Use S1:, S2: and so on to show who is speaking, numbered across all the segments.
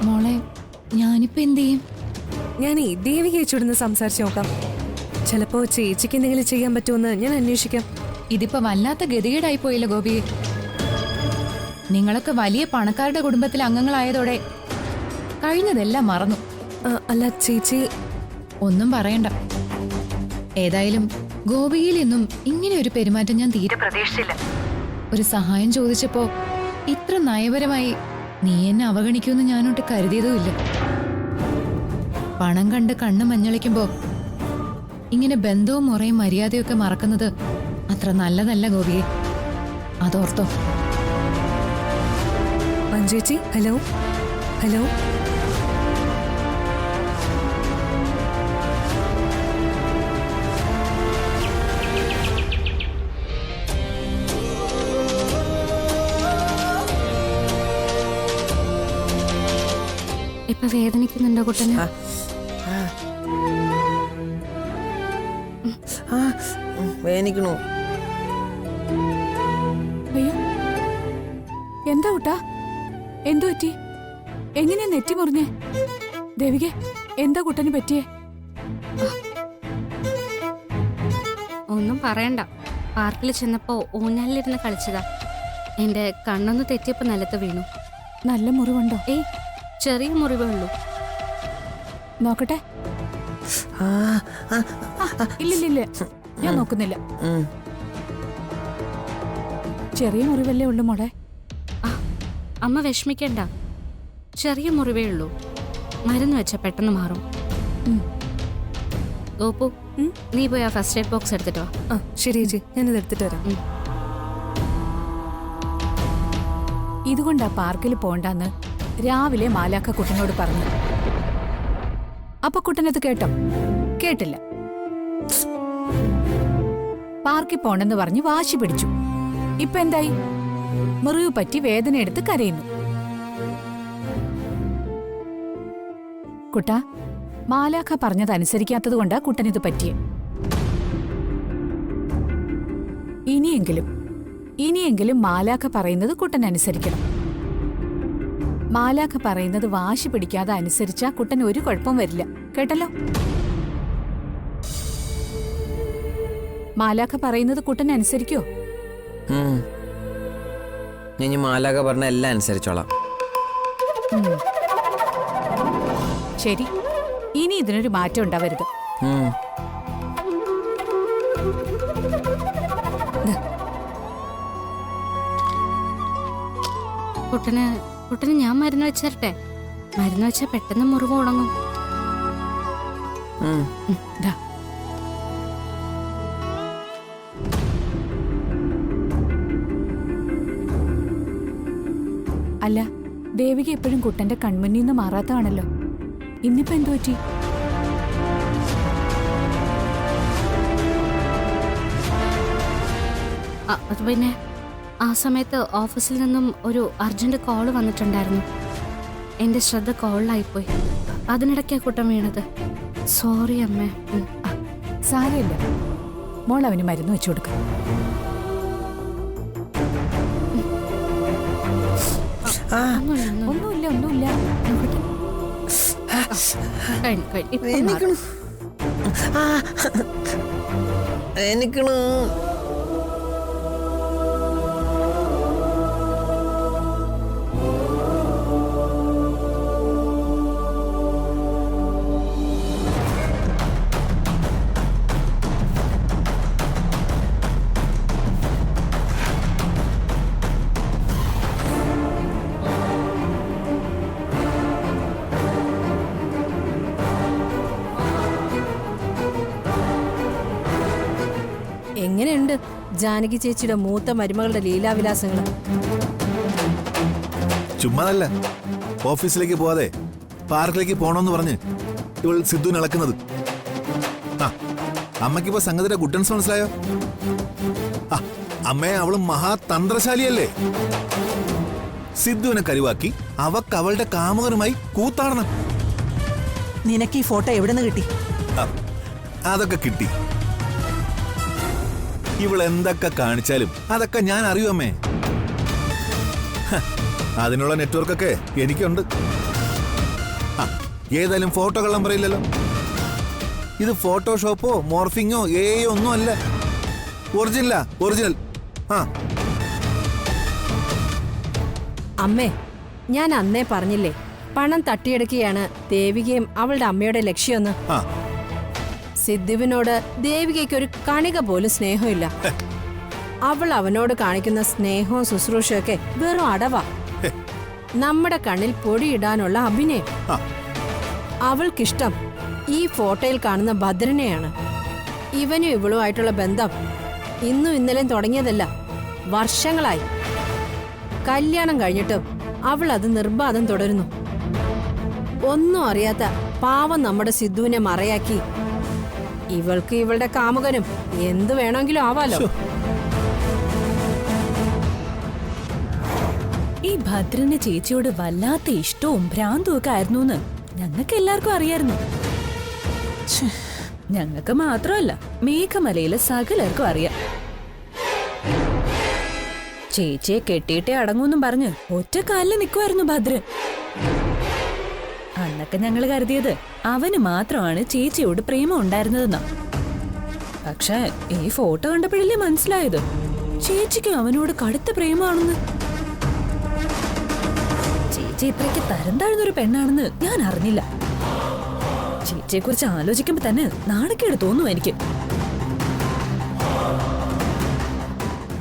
S1: മോളെ ഞാനിപ്പോ എന്ത് ചെയ്യും?
S2: ഞാൻ ഈ ദേവിക ചേച്ചിയോടൊന്ന് സംസാരിച്ച് നോക്കാം. ചിലപ്പോ ചേച്ചിക്ക് എന്തെങ്കിലും ചെയ്യാൻ പറ്റുമെന്ന് ഞാൻ അന്വേഷിക്കാം.
S1: ഇതിപ്പോ വല്ലാത്ത ഗതികേടായി പോയില്ല ഗോപി. നിങ്ങളൊക്കെ വലിയ പണക്കാരുടെ കുടുംബത്തിലെ അംഗങ്ങളായതോടെ കഴിഞ്ഞതെല്ലാം മറന്നു.
S2: അല്ല ചേച്ചി,
S1: ഒന്നും പറയണ്ട. ഏതായാലും ഗോപിയിൽ നിന്നും ഇങ്ങനെ ഒരു പെരുമാറ്റം ഞാൻ തീരെ പ്രതീക്ഷിച്ചില്ല. ഒരു സഹായം ചോദിച്ചപ്പോ ഇത്ര നയപരമായി നീ എന്നെ അവഗണിക്കുമെന്ന് ഞാനൊട്ട് കരുതിയതുമില്ല. പണം കണ്ട് കണ്ണ് മഞ്ഞളിക്കുമ്പോ ഇങ്ങനെ ബന്ധവും മുറയും മര്യാദയൊക്കെ മറക്കുന്നത് അത്ര നല്ലതല്ല ഗോപിയെ, അതോർത്തോ.
S2: മഞ്ജുച്ചി, ഹലോ ഹലോ.
S3: ഇപ്പൊ വേദനിക്കുന്നുണ്ടോ കുട്ടന്?
S4: വേദനിക്കണു.
S5: അയ്യോ, എന്താ കുട്ടാ? എന്തു പറ്റി? എങ്ങനെയാ നെറ്റി മുറിഞ്ഞേ? ദേവികെ, എന്താ കുട്ടന് പറ്റിയേ?
S3: ഒന്നും പറയണ്ട. പാർക്കിൽ ചെന്നപ്പോ ഊഞ്ഞാലിലിരുന്ന് കളിച്ചതാ. എന്റെ കണ്ണൊന്ന് തെറ്റിയപ്പോ നിലത്ത് വീണു.
S5: നല്ല മുറിവുണ്ടോ?
S3: ഏയ്, ചെറിയ മുറിവേ ഉള്ളൂ.
S5: നോക്കട്ടെ. ഇല്ലില്ല, ഞാൻ നോക്കുന്നില്ല. ചെറിയ മുറിവല്ലേ ഉള്ളു മോളെ.
S3: അമ്മ വിഷമിക്കണ്ട, ചെറിയ മുറിവേ ഉള്ളൂ. മരുന്ന് വെച്ച പെട്ടെന്ന് മാറും. ഗോപു, നീ പോയി ആ ഫസ്റ്റ് എയ്ഡ് ബോക്സ് എടുത്തിട്ടോ.
S2: ശരി ചേച്ചി, ഞാനിത് എടുത്തിട്ട് വരാം.
S5: ഇതുകൊണ്ടാ പാർക്കിൽ പോണ്ടെന്ന് രാവിലെ മാലാക്ക കുട്ടനോട് പറഞ്ഞു. അപ്പൊ കുട്ടനത് കേട്ടോ? കേട്ടില്ല. പാർക്കിൽ പോണെന്ന് പറഞ്ഞ് വാശി പിടിച്ചു. ഇപ്പൊ എന്തായി? മുറിവ് പറ്റി വേദന എടുത്ത് കരയുന്നു. കുട്ട, മാലാഖ പറഞ്ഞതനുസരിക്കാത്തത് കൊണ്ടാ കുട്ടനിത് പറ്റിയേ. ഇനിയെങ്കിലും മാലാഖ പറയുന്നത് കുട്ടൻ അനുസരിക്കണം. മാലാഖ പറയുന്നത് വാശി പിടിക്കാതെ അനുസരിച്ചാ കുട്ടൻ ഒരു കുഴപ്പം വരില്ല. കേട്ടല്ലോ? മാലാഖ പറയുന്നത് കുട്ടൻ അനുസരിക്കോ?
S4: ഞാൻ മാലാഖ പറഞ്ഞ എല്ലാം അനുസരിച്ചോളാം.
S5: ശരി, ഇനി ഇതിനൊരു മാറ്റം ഉണ്ടാവരുത്.
S3: കുട്ടന് ഞാൻ മരുന്ന് വെച്ചേരട്ടെ? മരുന്ന് വെച്ചാൽ പെട്ടെന്ന് മുറിവ് ഉണങ്ങും.
S5: അല്ല, ദേവിക എപ്പോഴും കുട്ടന്റെ കൺമുന്നിൽ നിന്ന് മാറാത്തതാണല്ലോ. ഇന്നിപ്പോ എന്തു പറ്റി?
S3: അത് പിന്നെ ആ സമയത്ത് ഓഫീസിൽ നിന്നും ഒരു അർജന്റ് കോള് വന്നിട്ടുണ്ടായിരുന്നു. എന്റെ ശ്രദ്ധ കോളിലായിപ്പോയി. അതിനിടയ്ക്കാ കുട്ടൻ വീണത്. സോറി അമ്മേ.
S5: സാരമില്ല മോൾ, അവന് മരുന്ന് വെച്ചു കൊടുക്കും. ഒന്നുമില്ല.
S4: എനിക്കണു.
S6: എങ്ങനെയുണ്ട് ജാനകി ചേച്ചിയുടെ മൂത്ത മരുമകളുടെ ലീലാവിലാസങ്ങൾ?
S7: ചുമ്മാതല്ല, ഓഫീസിലേക്ക് പോവാതെ പാർക്കിലേക്ക് പോണോന്ന് പറഞ്ഞ് ഇവൾ സിദ്ധുവിന് ഇളക്കുന്നത്. അമ്മയ്ക്കിപ്പോ സംഗതിയുടെ ഗുഡൻസ് മനസ്സിലായോ? അമ്മയെ അവള് മഹാതന്ത്രശാലിയല്ലേ. സിദ്ധുവിനെ കരുവാക്കി അവക്ക് അവളുടെ കാമുകനുമായി കൂത്താടണം.
S8: നിനക്ക് ഈ ഫോട്ടോ എവിടെ നിന്ന് കിട്ടി?
S7: അതൊക്കെ കിട്ടി. ഇവൾ എന്തൊക്കെ കാണിച്ചാലും അതൊക്കെ ഞാൻ അറിയൂ അമ്മേ. അതിനുള്ള നെറ്റ്വർക്കൊക്കെ എനിക്കുണ്ട്. ആ, ഏതായാലും ഫോട്ടോ കള്ളം പറയില്ലല്ലോ. ഇത് ഫോട്ടോഷോപ്പോ മോർഫിങ്ങോ ഒന്നും അല്ല. ഒറിജിനൽ. ആ
S6: അമ്മേ, ഞാൻ അന്നേ പറഞ്ഞില്ലേ പണം തട്ടിയെടുക്കുകയാണ് ദേവികയും അവളുടെ അമ്മയുടെ ലക്ഷ്യമെന്ന്.
S7: ആ
S6: സിദ്ധുവിനോട് ദേവികയ്ക്ക് ഒരു കണിക പോലും സ്നേഹമില്ല. അവൾ അവനോട് കാണിക്കുന്ന സ്നേഹവും ശുശ്രൂഷയൊക്കെ വെറും അടവാ. നമ്മുടെ കണ്ണിൽ പൊടിയിടാനുള്ള അഭിനയം.
S7: ആ.
S6: അവൾക്കിഷ്ടം ഈ ഫോട്ടോയിൽ കാണുന്ന ഭദ്രനെയാണ്. ഇവനും ഇവളുമായിട്ടുള്ള ബന്ധം ഇന്നും ഇന്നലെയും തുടങ്ങിയതല്ല, വർഷങ്ങളായി. കല്യാണം കഴിഞ്ഞിട്ടും അവൾ അത് നിർബാധം തുടരുന്നു. ഒന്നും അറിയാത്ത പാവം നമ്മുടെ സിദ്ധുവിനെ മറയാക്കി ഇവൾക്ക് ഇവളുടെ കാമുകനും എന്ത് വേണമെങ്കിലും ആവാലോ.
S9: ഈ ഭദ്രന് ചേച്ചിയോട് വല്ലാത്ത ഇഷ്ടവും ഭ്രാന്തും ഒക്കെ ആയിരുന്നു എന്ന് ഞങ്ങൾക്ക് എല്ലാവർക്കും അറിയായിരുന്നു. ഞങ്ങൾക്ക് മാത്രമല്ല, മേഘമലയിലെ സകലർക്കും അറിയാം. ചേച്ചിയെ കെട്ടിയിട്ടേ അടങ്ങൂന്നും പറഞ്ഞ് ഒറ്റ കാലിൽ നിൽക്കുമായിരുന്നു ഭദ്രൻ. അന്നൊക്കെ ഞങ്ങൾ കരുതിയത് അവന് മാത്രമാണ് ചേച്ചിയോട് പ്രേമം ഉണ്ടായിരുന്നതെന്നാ. പക്ഷെ ഈ ഫോട്ടോ കണ്ടപ്പോഴല്ലേ മനസ്സിലായത് ചേച്ചിക്കും അവനോട് കടുത്ത പ്രേമാണെന്ന്. ചേച്ചി ഇത്രയ്ക്ക് തരം താഴ്ന്നൊരു പെണ്ണാണെന്ന് ഞാൻ അറിഞ്ഞില്ല. ചേച്ചിയെ കുറിച്ച് ആലോചിക്കുമ്പോ തന്നെ നാണക്കേട് തോന്നും എനിക്ക്.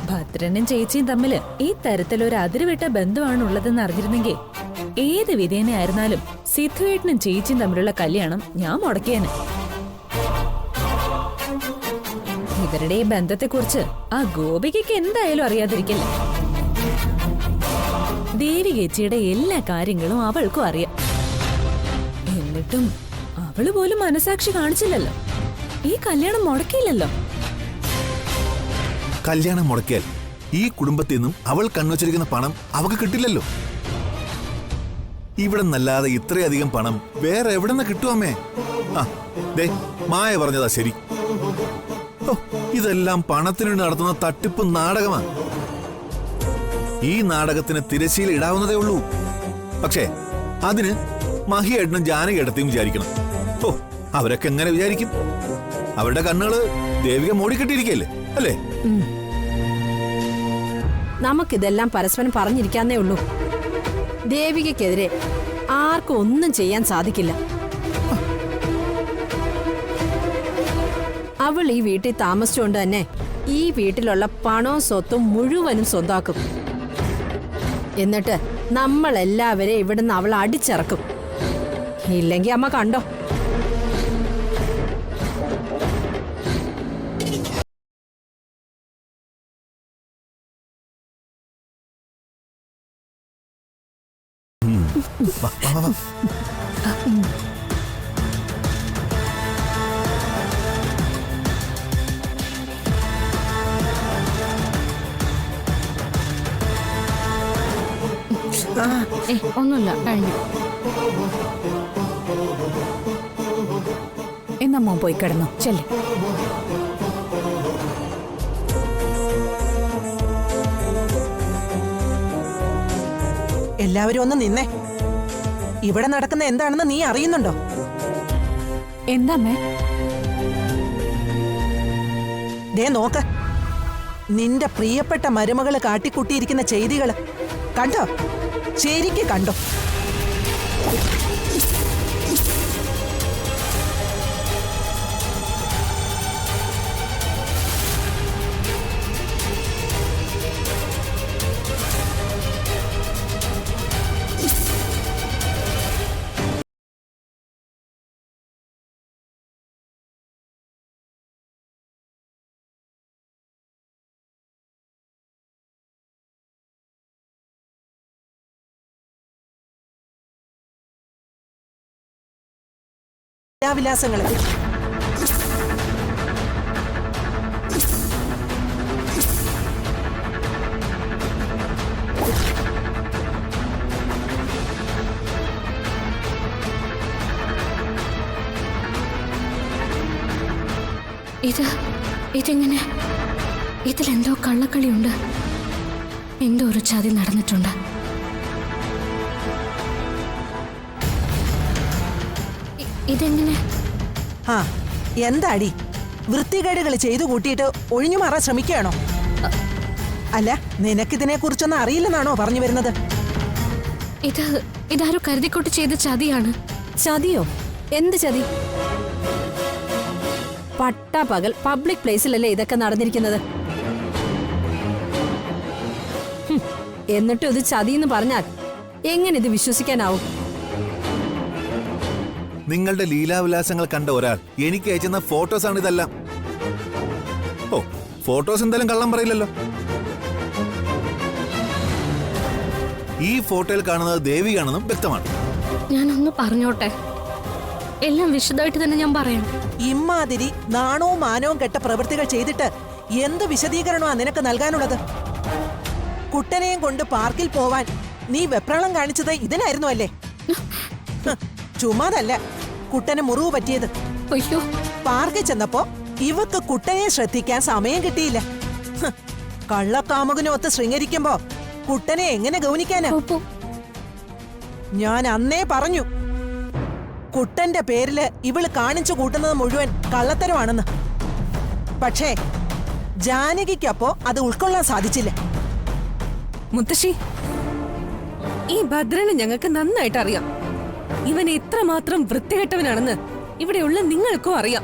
S9: ഭദ്രനും ചേച്ചിയും തമ്മില് ഈ തരത്തിലൊരു അതിരുവിട്ട ബന്ധമാണുള്ളതെന്ന് അറിഞ്ഞിരുന്നെങ്കിൽ ഏത് വിധേനയായിരുന്നാലും സിദ്ധുവേട്ടനും ചേച്ചിയും തമ്മിലുള്ള കല്യാണം ഞാൻ മുടക്കിയേനെ. ഇവരുടെ ഈ ബന്ധത്തെക്കുറിച്ച് ആ ഗോപികയ്ക്ക് എന്തായാലും അറിയാതിരിക്കില്ല. ദേവികേച്ചിയുടെ എല്ലാ കാര്യങ്ങളും അവൾക്കും അറിയാം. എന്നിട്ടും അവള് പോലും മനസാക്ഷി കാണിച്ചില്ലല്ലോ. ഈ കല്യാണം മുടക്കിയില്ലല്ലോ.
S7: കല്യാണം മുടക്കിയാൽ ഈ കുടുംബത്തിൽ നിന്നും അവൾ കണ്ണുവച്ചിരിക്കുന്ന പണം അവക്ക് കിട്ടില്ലല്ലോ. ഇവിടെ നല്ലാതെ ഇത്രയധികം പണം വേറെ എവിടെ നിന്ന് കിട്ടുമേ? ആ ദേ മായ പറഞ്ഞതാ ശരി. ഓ, ഇതെല്ലാം പണത്തിനു വേണ്ടി നടത്തുന്ന തട്ടിപ്പ് നാടകമാണ്. ഈ നാടകത്തിന് തിരശ്ശീല ഇടാവുന്നതേ ഉള്ളൂ. പക്ഷേ അതിന് മഹിയേട്ടനും ജാനകിയേട്ടത്തെയും വിചാരിക്കണം. ഓ, അവരൊക്കെ എങ്ങനെ വിചാരിക്കും? അവരുടെ കണ്ണുകള് ദേവിക മൂടിക്കെട്ടിയിരിക്കല്ലേ അല്ലേ?
S6: നമുക്കിതെല്ലാം പരസ്പരം പറഞ്ഞിരിക്കാന്നേ ഉള്ളൂ. ദേവികയ്ക്കെതിരെ ആർക്കും ഒന്നും ചെയ്യാൻ സാധിക്കില്ല. അവൾ ഈ വീട്ടിൽ താമസിച്ചുകൊണ്ട് തന്നെ ഈ വീട്ടിലുള്ള പണവും സ്വത്തും മുഴുവനും സ്വന്താക്കും. എന്നിട്ട് നമ്മളെല്ലാവരെയും ഇവിടുന്ന് അവൾ അടിച്ചിറക്കും. ഇല്ലെങ്കിൽ അമ്മ കണ്ടോ.
S7: വാ, വാ, വാ, വാ.
S3: ഒന്നുമില്ല, കഴിഞ്ഞു.
S5: എന്നാ മോൻ പോയി കിടന്നു ചെല്ലേ.
S8: എല്ലാവരും ഒന്ന് നിന്നേ. ഇവിടെ നടക്കുന്ന എന്താണെന്ന് നീ അറിയുന്നുണ്ടോ?
S5: എന്താമ്മേ?
S8: ദേ നോക്ക്, നിന്റെ പ്രിയപ്പെട്ട മരുമകള് കാട്ടിക്കൂട്ടിയിരിക്കുന്ന ചെയ്തികള് കണ്ടോ? ശരിക്ക് കണ്ടോ? വിലാസങ്ങള്
S3: ഇതെങ്ങനെ? ഇതിലെന്തോ കള്ളക്കളിയുണ്ട്. എന്തോ ഒരു ചതി നടന്നിട്ടുണ്ട്. ഇതെങ്ങനെ?
S8: ആ എന്താടി വൃത്തികേടുകൾ ചെയ്തു കൂട്ടിയിട്ട് ഒഴിഞ്ഞു മാറാൻ ശ്രമിക്കുകയാണോ? അല്ല നിനക്കിതിനെ കുറിച്ചൊന്നും അറിയില്ലെന്നാണോ പറഞ്ഞു വരുന്നത്?
S3: ഇതാരോ കരുതിക്കൂട്ടി ചെയ്ത ചതിയാണ്.
S6: ചതിയോ? എന്ത് ചതി? പട്ടാപകൽ പബ്ലിക് പ്ലേസിലല്ലേ ഇതൊക്കെ നടന്നിരിക്കുന്നത്? എന്നിട്ടും ഇത് ചതിയെന്ന് പറഞ്ഞാൽ എങ്ങനെ ഇത് വിശ്വസിക്കാനാവും?
S7: നിങ്ങളുടെ ലീലാവിലാസങ്ങൾ കണ്ട ഒരാൾ എനിക്ക് അയച്ചെന്ന ഫോട്ടോസാണ് ഇതെല്ലാം. ഓ, ഫോട്ടോസ് എന്തായാലും കള്ളം പറയില്ലല്ലോ. ഈ ഫോട്ടോയിൽ കാണുന്നത് ദേവികയാണെന്നും വ്യക്തമാണ്.
S3: ഞാനൊന്ന് പറഞ്ഞോട്ടെ, എല്ലാം വിശദമായിട്ട് തന്നെ ഞാൻ പറയാം.
S8: ഇമ്മാതിരി നാണവും മാനവും കെട്ട പ്രവൃത്തികൾ ചെയ്തിട്ട് എന്ത് വിശദീകരണമാ നിനക്ക് നൽകാനുള്ളത്? കുട്ടനെയും കൊണ്ട് പാർക്കിൽ പോവാൻ നീ വെപ്രാളം കാണിച്ചത് ഇതിനായിരുന്നു അല്ലേ? ചുമ്മാതല്ല കുട്ടന് മുറിവ് പറ്റിയത്.
S3: അയ്യോ,
S8: പാർക്കിൽ ചെന്നപ്പോ ഇവക്ക് കുട്ടനെ ശ്രദ്ധിക്കാൻ സമയം കിട്ടിയില്ല. കള്ളക്കാമുകനൊത്ത് ശൃംഗരിക്കുമ്പോ കുട്ടനെ എങ്ങനെ ഗൗനിക്കാനാ? ഞാൻ അന്നേ പറഞ്ഞു കുട്ടന്റെ പേരില് ഇവള് കാണിച്ചു കൂട്ടുന്നത് മുഴുവൻ കള്ളത്തരമാണെന്ന്. പക്ഷേ ജാനകിക്കപ്പോ അത് ഉൾക്കൊള്ളാൻ സാധിച്ചില്ല.
S2: മുത്തശ്ശി, ഈ ഭദ്രനെ ഞങ്ങൾക്ക് നന്നായിട്ട് അറിയാം. ഇവൻ എത്രമാത്രം വൃത്തികെട്ടവനാണെന്ന് ഇവിടെയുള്ള നിങ്ങൾക്കും അറിയാം.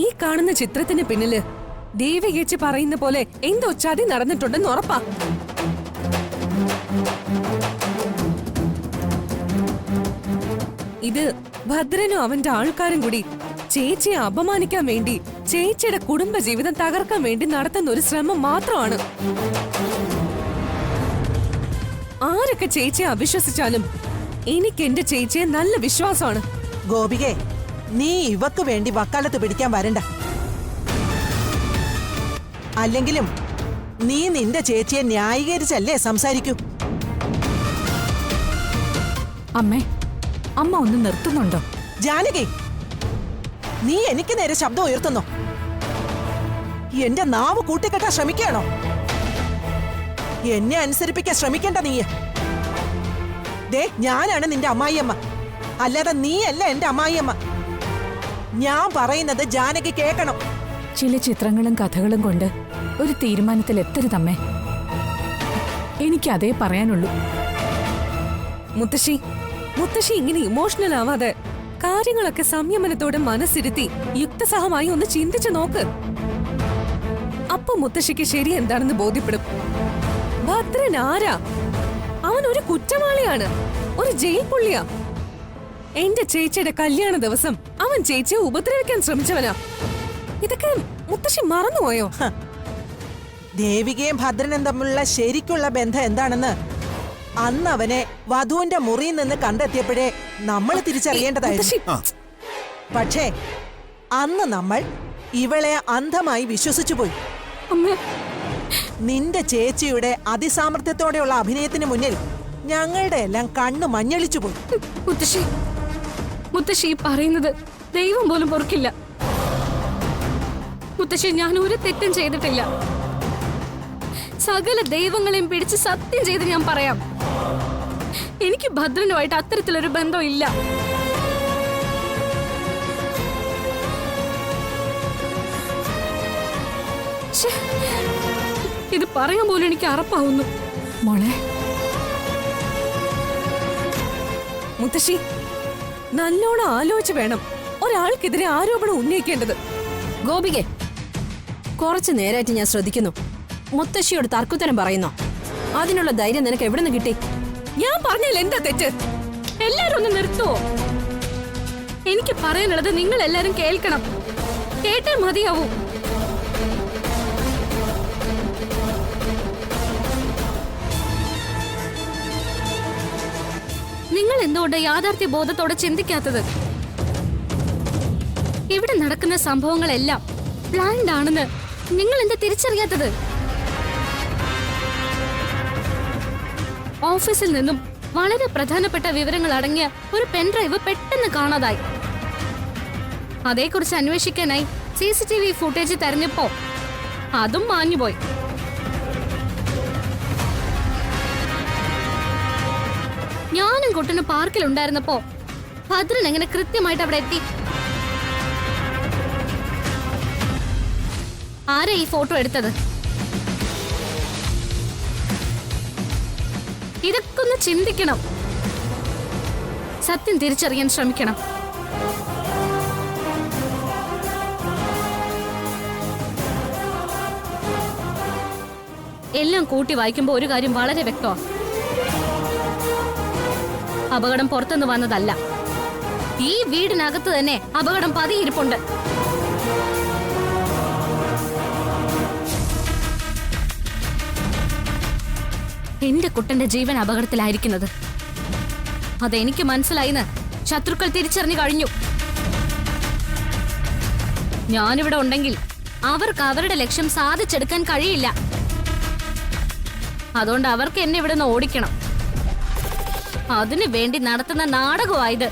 S2: ഈ കാണുന്ന ചിത്രത്തിന് പിന്നില് ദേവികേച്ചി പറയുന്ന പോലെ എന്തോ ചതി നടന്നിട്ടുണ്ടെന്ന് ഉറപ്പാ. ഇത് ഭദ്രനും അവന്റെ ആൾക്കാരും കൂടി ചേച്ചിയെ അപമാനിക്കാൻ വേണ്ടി, ചേച്ചിയുടെ കുടുംബജീവിതം തകർക്കാൻ വേണ്ടി നടത്തുന്ന ഒരു ശ്രമം മാത്രമാണ്. ആരൊക്കെ ചേച്ചിയെ അവിശ്വസിച്ചാലും എനിക്ക് എന്റെ ചേച്ചിയെ നല്ല വിശ്വാസമാണ്.
S8: ഗോപികെ, നീ ഇവക്ക് വേണ്ടി വക്കാലത്ത് പിടിക്കാൻ വരണ്ട. അല്ലെങ്കിലും നീ നിന്റെ ചേച്ചിയെ ന്യായീകരിച്ചല്ലേ സംസാരിക്കൂ.
S5: അമ്മേ, അമ്മ ഒന്ന് നിർത്തുന്നുണ്ടോ?
S8: ജാനകി, നീ എനിക്ക് നേരെ ശബ്ദം ഉയർത്തുന്നോ? എന്റെ നാവ് കൂട്ടിക്കെട്ടാൻ ശ്രമിക്കുകയാണോ? എന്നെ അനുസരിപ്പിക്കാൻ ശ്രമിക്കണ്ട നീ. ദേ, ഞാനാണ് നിന്റെ അമ്മായിയമ്മ, അല്ലാതെ നീയല്ല എന്റെ അമ്മായിയമ്മ. ഞാൻ പറയുന്നത് ജാനകി കേൾക്കണം.
S5: ചില ചിത്രങ്ങളും കഥകളും കൊണ്ട് ഒരു തീരുമാനത്തിൽ എത്തരുതമ്മേ. എനിക്കതേ പറയാനുള്ളൂ.
S2: മുത്തശ്ശി ഇങ്ങനെ ഇമോഷണൽ ആവാതെ കാര്യങ്ങളൊക്കെ സംയമനത്തോടെ മനസ്സിരുത്തി യുക്തസഹമായി ഒന്ന് ചിന്തിച്ചു നോക്ക്. അപ്പൊ മുത്തശ്ശിക്ക് ശരി എന്താണെന്ന് ബോധ്യപ്പെടും. ഭദ്രൻ ആരാ? അവൻ ഒരു കുറ്റവാളിയാണ്, ഒരു ജയിൽ പുള്ളിയാ. എന്റെ ചേച്ചിയുടെ കല്യാണ ദിവസം അവൻ ചേച്ചിയെ ഉപദ്രവിക്കാൻ ശ്രമിച്ചവനാ. ഇതൊക്കെ മുത്തശ്ശി മറന്നുപോയോ?
S8: ദേവികയും ഭദ്രനും തമ്മിലുള്ള ശരിക്കുള്ള ബന്ധം എന്താണെന്ന് അന്ന് അവനെ വധുവിന്റെ മുറിയിൽ നിന്ന് കണ്ടെത്തിയപ്പോഴേ നമ്മൾ തിരിച്ചറിയേണ്ടതായിരുന്നു. പക്ഷേ അന്ന് നമ്മൾ ഇവളെ അന്ധമായി വിശ്വസിച്ചു പോയി. നിന്റെ ചേച്ചിയുടെ അതിസാമർത്ഥ്യത്തോടെയുള്ള അഭിനയത്തിന് മുന്നിൽ ഞങ്ങളുടെ എല്ലാം കണ്ണു മഞ്ഞളിച്ചു പോയി.
S3: മുത്തശ്ശി പറയുന്നത് ദൈവം പോലും പൊറുക്കില്ല. മുത്തശ്ശി, ഞാൻ ഒരു തെറ്റും ചെയ്തിട്ടില്ല. സകല ദൈവങ്ങളെയും പിടിച്ച് സത്യം ചെയ്ത് ഞാൻ പറയാം, എനിക്ക് ഭദ്രനുമായിട്ട് അത്തരത്തിലൊരു ബന്ധമില്ല. ഇത് പറയാൻ പോലും എനിക്ക് അറപ്പാവുന്നു.
S5: മോളെ,
S2: മുത്തശ്ശി, നല്ലോണം ആലോചിച്ച് വേണം ഒരാൾക്കെതിരെ ആരോപണം ഉന്നയിക്കേണ്ടത്.
S6: ഗോപികെ, കുറച്ചു നേരമായിട്ട് ഞാൻ ശ്രദ്ധിക്കുന്നു. മുത്തശ്ശിയോട് തർക്കുത്തരം പറയുന്നോ? അതിനുള്ള ധൈര്യം നിനക്ക് എവിടെ നിന്ന് കിട്ടി?
S2: ഞാൻ പറഞ്ഞാൽ എന്താ തെറ്റ്?
S3: എല്ലാരും ഒന്ന് നിർത്തുവോ? എനിക്ക് പറയാനുള്ളത് നിങ്ങൾ എല്ലാരും കേൾക്കണം. കേട്ടേ മതിയാവൂ. നിങ്ങൾ എന്തുകൊണ്ട് യാഥാർത്ഥ്യ ബോധത്തോടെ ചിന്തിക്കാത്തത്? ഇവിടെ നടക്കുന്ന സംഭവങ്ങളെല്ലാം പ്ലാൻഡ് ആണെന്ന് നിങ്ങൾ എന്താ തിരിച്ചറിയാത്തത്? ഓഫീസിൽ നിന്നും വളരെ പ്രധാനപ്പെട്ട വിവരങ്ങൾ അടങ്ങിയ ഒരു പെൻഡ്രൈവ് പെട്ടെന്ന് കാണാതായി. അതേക്കുറിച്ച് അന്വേഷിക്കാനായി CCTV ഫുട്ടേജ് തെരഞ്ഞപ്പോ അതും മാഞ്ഞുപോയി. ഞാനും കുട്ടനും പാർക്കിൽ ഉണ്ടായിരുന്നപ്പോ ഭദ്രൻ എങ്ങനെ കൃത്യമായിട്ട് അവിടെ എത്തി? ആരാ ഈ ഫോട്ടോ എടുത്തത്? ഇതൊക്കെ ഒന്ന് ചിന്തിക്കണം. സത്യം തിരിച്ചറിയാൻ ശ്രമിക്കണം. എല്ലാം കൂട്ടി വായിക്കുമ്പോൾ ഒരു കാര്യം വളരെ വ്യക്തമാണ്. അപകടം പുറത്തുനിന്ന് വന്നതല്ല. ഈ വീടിനകത്ത് തന്നെ അപകടം പതിയിരിപ്പുണ്ട്. എന്റെ കുട്ടന്റെ ജീവൻ അപകടത്തിലായിരിക്കുന്നത് അതെനിക്ക് മനസ്സിലായിന്ന് ശത്രുക്കൾ തിരിച്ചറിഞ്ഞു കഴിഞ്ഞു. ഞാനിവിടെ ഉണ്ടെങ്കിൽ അവർക്ക് അവരുടെ ലക്ഷ്യം സാധിച്ചെടുക്കാൻ കഴിയില്ല. അതുകൊണ്ട് അവർക്ക് എന്നെ ഇവിടെ നിന്ന് ഓടിക്കണം. അതിനു വേണ്ടി നടത്തുന്ന നാടകമായത്.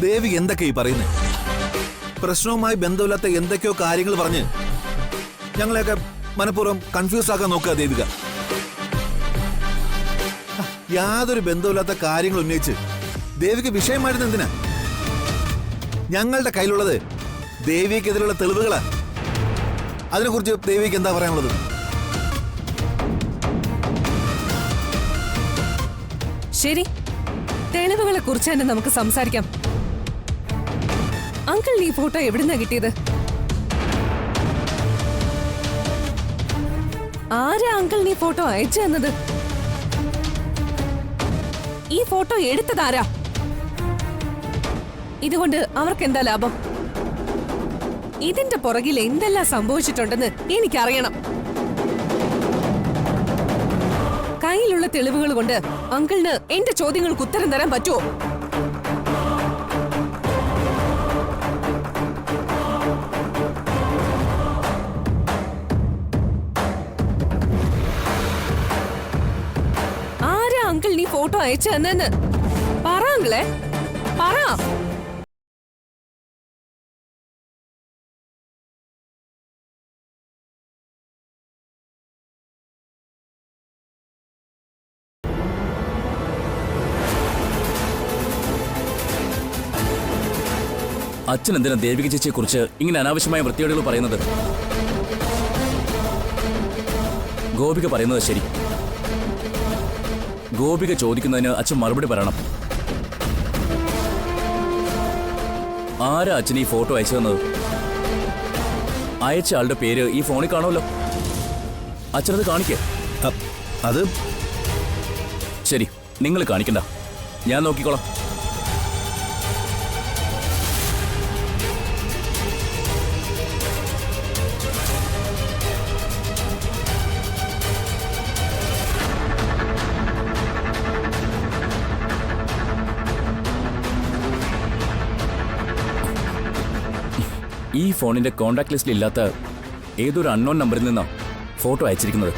S7: ദേവി എന്തൊക്കെ ഈ പറയുന്നേ? പ്രശ്നവുമായി ബന്ധമില്ലാത്ത എന്തൊക്കെയോ കാര്യങ്ങൾ പറഞ്ഞ് ഞങ്ങളെയൊക്കെ മനഃപൂർവ്വം കൺഫ്യൂസ് ആക്കാൻ നോക്കുക ദേവിക. യാതൊരു ബന്ധമില്ലാത്ത കാര്യങ്ങൾ ഉന്നയിച്ച് ദേവിക്ക് വിഷയമായിരുന്നു എന്തിനാ? ഞങ്ങളുടെ കയ്യിലുള്ളത് ദേവിക്കെതിരെയുള്ള തെളിവുകളാ. അതിനെക്കുറിച്ച് ദേവിക്ക് എന്താ പറയാനുള്ളത്?
S2: ശരി, തെളിവുകളെ കുറിച്ച് തന്നെ നമുക്ക് സംസാരിക്കാം. അങ്കിൾ ഈ ഫോട്ടോ എവിടുന്നാ കിട്ടിയത്? ആരാ അങ്കിൾ നീ ഫോട്ടോ അയച്ചു തന്നത്? ഈ ഫോട്ടോ എടുത്തതാരാ? ഇതുകൊണ്ട് അവർക്ക് എന്താ ലാഭം? ഇതിന്റെ പുറകിൽ എന്തെല്ലാം സംഭവിച്ചിട്ടുണ്ടെന്ന് എനിക്കറിയണം. കയ്യിലുള്ള തെളിവുകൾ കൊണ്ട് അങ്കിളിന് എന്റെ ചോദ്യങ്ങൾക്ക് ഉത്തരം തരാൻ പറ്റുമോ? ആരാ അങ്കിൾ നീ ഫോട്ടോ അയച്ചു തന്നെന്ന് പറ അങ്കിളെ, പറ.
S10: അച്ഛൻ എന്തിനാ ദേവിക ചേച്ചിയെ കുറിച്ച് ഇങ്ങനെ അനാവശ്യമായ വൃത്തികേടുകൾ പറയുന്നത്? ഗോപിക പറയുന്നത് ശരി. ഗോപിക ചോദിക്കുന്നതിന് അച്ഛൻ മറുപടി പറയണം. ആരാ അച്ഛൻ ഈ ഫോട്ടോ അയച്ചു തന്നത്? അയച്ച ആളുടെ പേര് ഈ ഫോണിൽ കാണുമല്ലോ. അച്ഛനത് കാണിക്കേ.
S7: അത്
S10: ശരി, നിങ്ങൾ കാണിക്കണ്ട, ഞാൻ നോക്കിക്കോളാം. ഈ ഫോണിന്റെ കോണ്ടാക്ട് ലിസ്റ്റിൽ ഇല്ലാത്ത ഏതൊരു അൺനോൺ നമ്പറിൽ നിന്നാണ് ഫോട്ടോ അയച്ചിരിക്കുന്നത്.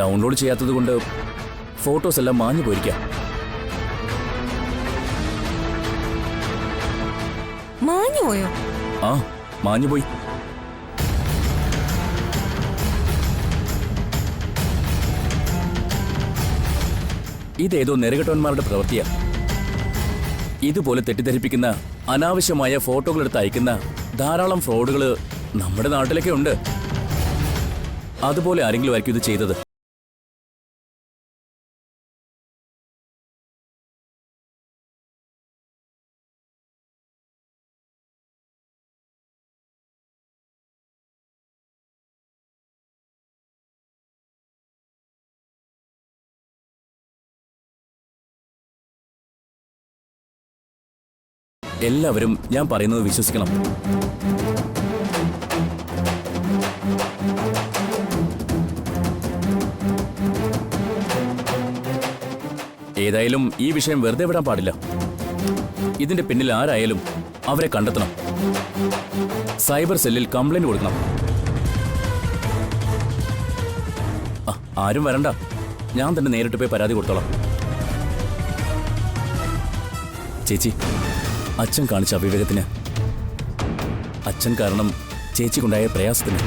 S10: ഡൗൺലോഡ് ചെയ്യാത്തത് കൊണ്ട് ഫോട്ടോസ് എല്ലാം മാഞ്ഞു പോയിരിക്കാം.
S2: മാഞ്ഞുപോയോ?
S10: ആ, മാഞ്ഞുപോയി. ഇതേതോ നെറുകെട്ടവന്മാരുടെ പ്രവൃത്തിയാ. ഇതുപോലെ തെറ്റിദ്ധരിപ്പിക്കുന്ന അനാവശ്യമായ ഫോട്ടോകൾ എടുത്ത് അയക്കുന്ന ധാരാളം ഫ്രോഡുകൾ നമ്മുടെ നാട്ടിലൊക്കെ ഉണ്ട്. അതുപോലെ ആരെങ്കിലും ആയിരിക്കും ഇത് ചെയ്തത്. എല്ലാവരും ഞാൻ പറയുന്നത് വിശ്വസിക്കണം. ഏതായാലും ഈ വിഷയം വെറുതെ വിടാൻ പാടില്ല. ഇതിന്റെ പിന്നിൽ ആരായാലും അവരെ കണ്ടെത്തണം. സൈബർ സെല്ലിൽ കംപ്ലൈന്റ് കൊടുക്കണം. ആരും വരണ്ട, ഞാൻ തന്നെ നേരിട്ട് പോയി പരാതി കൊടുത്തോളാം. ചേച്ചി, അച്ഛൻ കാണിച്ച അവിവേകത്തിന്, അച്ഛൻ കാരണം ചേച്ചിക്കുണ്ടായ പ്രയാസത്തിന്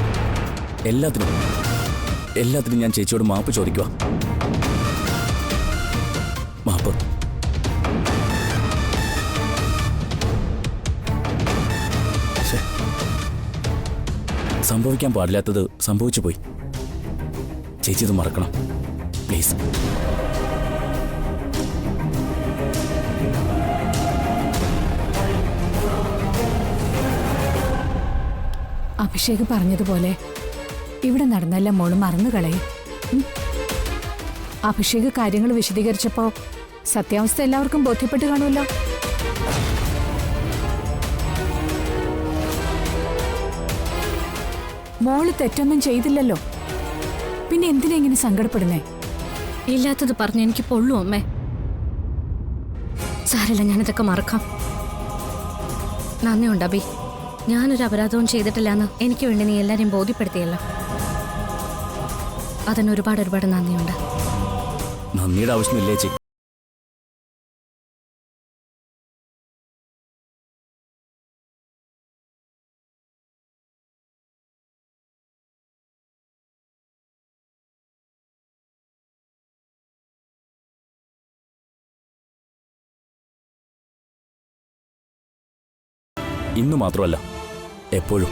S10: എല്ലാത്തിനും ഞാൻ ചേച്ചിയോട് മാപ്പ് ചോദിക്കുക. മാപ്പ്. സംഭവിക്കാൻ പാടില്ലാത്തത് സംഭവിച്ചു പോയി. ചേച്ചി ഇത് മറക്കണം പ്ലീസ്.
S5: അഭിഷേക് പറഞ്ഞതുപോലെ ഇവിടെ നടന്നെല്ലാം മോള് മറന്നു കളയും. അഭിഷേക് കാര്യങ്ങൾ വിശദീകരിച്ചപ്പോ സത്യാവസ്ഥ എല്ലാവർക്കും ബോധ്യപ്പെട്ട് കാണുമല്ലോ. മോള് തെറ്റൊന്നും ചെയ്തില്ലല്ലോ, പിന്നെ എന്തിനാ ഇങ്ങനെ സങ്കടപ്പെടുന്നേ?
S3: ഇല്ലാത്തത് പറഞ്ഞ് എനിക്ക് പൊള്ളു അമ്മേ. സാരല്ല, ഞാനിതൊക്കെ മറക്കാം. നന്ദിയുണ്ട് അബി. ഞാനൊരു അപരാധവും ചെയ്തിട്ടില്ലാന്ന് എനിക്ക് വേണ്ടി നീ എല്ലാരെയും ബോധ്യപ്പെടുത്തിയല്ലോ. അതിന് ഒരുപാട് നന്ദിയുണ്ട്.
S10: നന്ദിയുടെ ആവശ്യമില്ലേ ചേച്ചി. ഇന്നു മാത്രമല്ല, എപ്പോഴും.